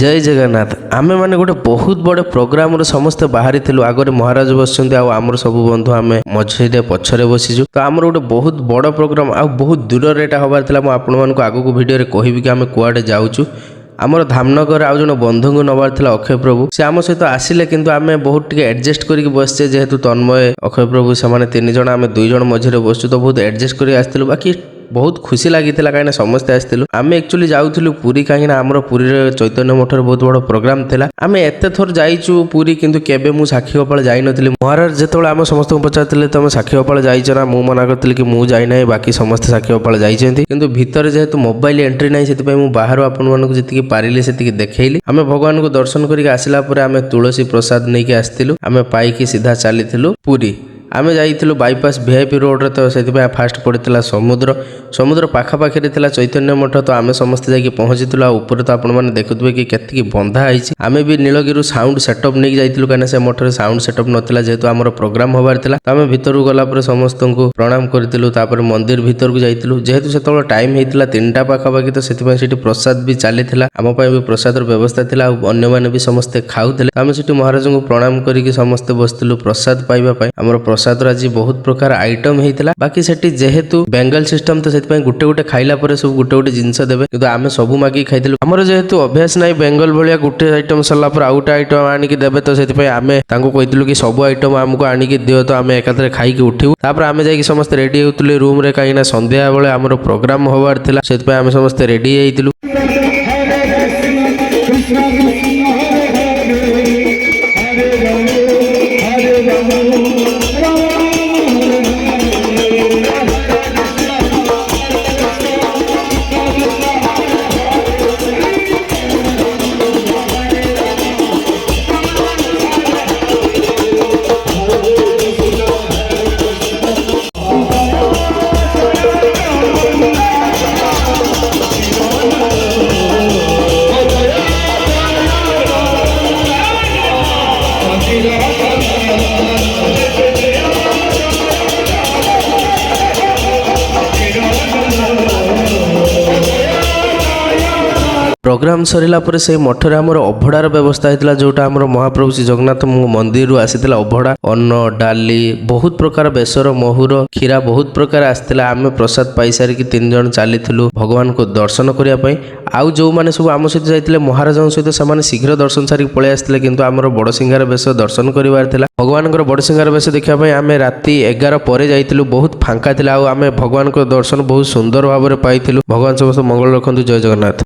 जय जगन्नाथ आम मैंने गोटे बहुत बड़े प्रोग्राम समस्ते बाहरी आगे महाराज बसुँच आमर सब बंधु आम मझे पछरे बसीचु तो आमर गोटे बहुत बड़ प्रोग्राम आ बहुत दूर एटा हबार आपण आगक भिडियो कहबी कि आम कुआडे जाऊँ आमर धामनगर आउ जन बंधु को नबार अक्षय प्रभु से आम सहित आसिले किंतु आम बहुत टिके एडजस्ट करके बसचे जेहेतु तन्मय अक्षय प्रभु से तीन जन आम दुई जन मझे बसचु तो बहुत एडजस्ट कर आसलु बाकी बहुत खुशी लगी कहीं समस्ते आसलु आम एक्चुअली जाऊँ पुरी कहीं आमर पुरी चैतन्य मठर बहुत बड़ प्रोग्राम था आम एत थर जाइचु पुरी किंतु केबे मु साक्षी गोपाल जाई नथिली महाराज जेतबेले आम समस्त पचारथिले तुम साक्षी गोपाल जाइछ ना मु मना करथिली कि मु जाई नै बाकी समस्त साक्षी गोपाल जाइछन्ती किंतु भीतर जेहेतु मोबाइल एंट्री नै सेति मु बाहर आपन मानकु जति पारिले सेति देखैली आम भगवान को दर्शन करके आसिला परे आम तुलसी प्रसाद नहीं के आसथिलु आम पाइकी सीधा चलीथिलु पुरी आम जाइलु बाईपास वीआईपी रोड तो से फास्ट पड़ता समुद्र समुद्र पाखापाखि चैतन्य मठ तो आम समस्त जाकि पहुँची ऊपर तो आपने देखुए कि केतकी बंधा है आम भी नीलगिरी साउंड सेटअप नहीं जाइलु कहीं से मठर साउंड सेटअप नाला जेहेतु आम प्रोग्राम हबार था तो आम भीतर गला समस्त को प्रणाम करूँ मंदिर भीतर को जाइलु जेहेतु से टाइम होता 3टा पाखापाखि तो से प्रसाद भी चली आम भी प्रसाद व्यवस्था थी अन्य भी समस्ते खाऊले आम से महाराज को प्रणाम करके समस्ते बसलु प्रसाद पाइबापी आम प्रसाद आज बहुत प्रकार आइटम होता बाकी सेठी जेहेतु बेंगल सिस्टम तो से गोटे गोटे खाइला पर सब गोटे गोटे जिनस देवे कि आम सब मागिक खाइलु आमर जेहेतु अभ्यास ना बेंगल भाया गोटे आइटम सरला आउटे आइटम आनिक देवे तो से आम कहलु कि सब आइटम आमको आनिक दियो तो आम एकाथरे खाइक उठू तापर आम जाइए समस्त रेडी होते रूम रे कहीं संध्या बेले आमर प्रोग्राम हबार था से आम समस्त रेडी होइतिलु प्रोग्राम सरला पर से मठरे आमर अभड़ार व्यवस्था होता जोटा आमर महाप्रभु श्री जगन्नाथ मंदिर रु आसीला अभड़ा अन्न डाली बहुत प्रकार बेसर महुर खीरा बहुत प्रकार आसला आम प्रसाद पाई सारिकी 3 जन चलीलु भगवान को दर्शन करने आउ जो मैंने सब आम सहित जाते महाराज सहित से शीघ्र दर्शन सारिक पलि आसते किंतु आमर बड़सिंगार बेश दर्शन करार भगवान बड़सिंगार बेश देखा आम राति 11 पर जाइलु बहुत फांका था आम भगवान को दर्शन बहुत सुंदर भाव में पाई भगवान समस्त मंगल रखु जय जगन्नाथ।